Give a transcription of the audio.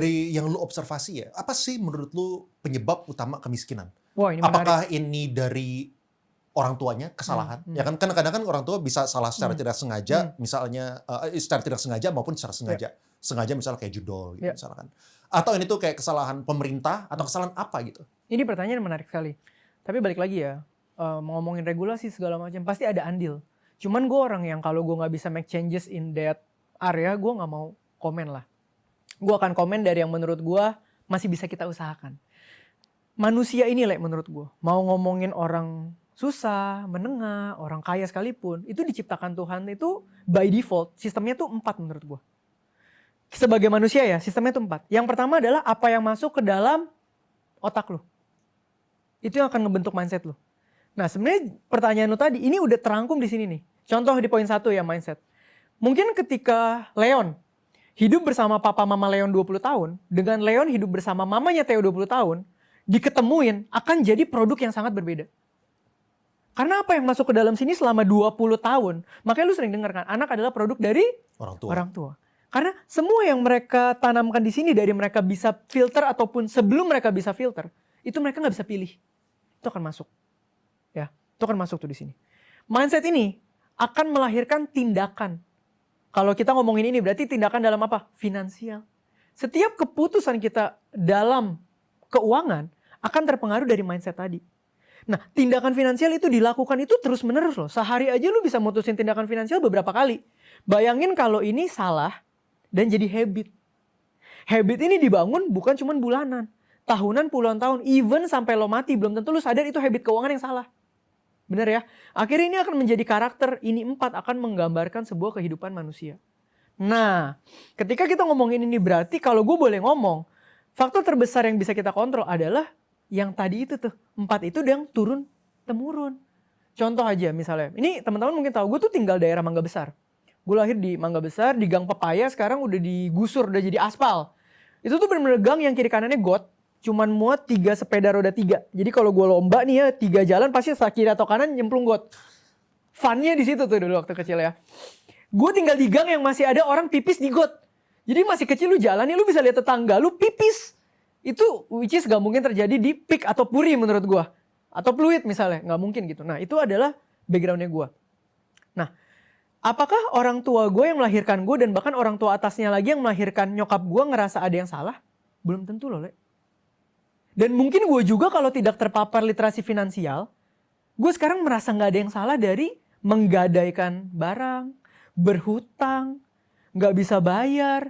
Dari yang lu observasi ya, apa sih menurut lu penyebab utama kemiskinan? Wah, ini menarik. Apakah ini dari orang tuanya kesalahan? Ya kan kadang-kadang kan orang tua bisa salah secara tidak sengaja, misalnya secara tidak sengaja maupun secara Ya, sengaja. Sengaja misalnya kayak judol gitu ya. misalkan. Atau ini tuh kayak kesalahan pemerintah atau kesalahan apa gitu? Ini pertanyaan menarik sekali. Tapi balik lagi ya, mau ngomongin regulasi segala macam, pasti ada andil. Cuman gue orang yang kalau gue nggak bisa make changes in that area, gue nggak mau komen lah. Gue akan komen dari yang menurut gue masih bisa kita usahakan. Manusia ini menurut gue, mau ngomongin orang susah, menengah, orang kaya sekalipun, itu diciptakan Tuhan itu by default, sistemnya tuh 4 menurut gue. Sebagai manusia ya, sistemnya tuh 4. Yang pertama adalah apa yang masuk ke dalam otak lu. Itu yang akan ngebentuk mindset lu. Nah sebenarnya pertanyaan lu tadi, ini udah terangkum di sini nih. Contoh di poin 1 ya, mindset. Mungkin ketika Leon hidup bersama papa mama Leon 20 tahun, dengan Leon hidup bersama mamanya Theo 20 tahun, diketemuin akan jadi produk yang sangat berbeda. Karena apa yang masuk ke dalam sini selama 20 tahun, makanya lu sering dengar kan, anak adalah produk dari orang tua. Karena semua yang mereka tanamkan di sini, dari mereka bisa filter ataupun sebelum mereka bisa filter, itu mereka nggak bisa pilih. Itu akan masuk. Ya, itu akan masuk tuh di sini. Mindset ini akan melahirkan tindakan. Kalau kita ngomongin ini berarti tindakan dalam apa? Finansial. Setiap keputusan kita dalam keuangan akan terpengaruh dari mindset tadi. Nah, tindakan finansial itu dilakukan itu terus-menerus loh. Sehari aja lu bisa mutusin tindakan finansial beberapa kali. Bayangin kalau ini salah dan jadi habit. Habit ini dibangun bukan cuma bulanan, tahunan, puluhan tahun, even sampai lo mati belum tentu lu sadar itu habit keuangan yang salah. Benar ya? Akhirnya ini akan menjadi karakter, ini 4 akan menggambarkan sebuah kehidupan manusia. Nah, ketika kita ngomongin ini berarti kalau gue boleh ngomong, faktor terbesar yang bisa kita kontrol adalah yang tadi itu tuh, 4 itu yang turun-temurun. Contoh aja misalnya, ini teman-teman mungkin tahu, gue tuh tinggal daerah Mangga Besar. Gue lahir di Mangga Besar, di Gang Pepaya, sekarang udah digusur, udah jadi aspal. Itu tuh bener-bener gang yang kiri kanannya got, cuman muat 3 sepeda roda 3. Jadi kalau gue lomba nih ya, 3 jalan pasti kiri atau kanan nyemplung got. Funnya di situ tuh dulu waktu kecil ya. Gue tinggal di gang yang masih ada orang pipis di got. Jadi masih kecil lu jalan nih, lu bisa lihat tetangga lu pipis. Itu which is gak mungkin terjadi di Pik atau Puri menurut gue. Atau Pluit misalnya, gak mungkin gitu. Nah itu adalah backgroundnya gue. Nah, apakah orang tua gue yang melahirkan gue dan bahkan orang tua atasnya lagi yang melahirkan nyokap gue ngerasa ada yang salah? Belum tentu loh, Le. Dan mungkin gue juga kalau tidak terpapar literasi finansial, gue sekarang merasa gak ada yang salah dari menggadaikan barang, berhutang, gak bisa bayar,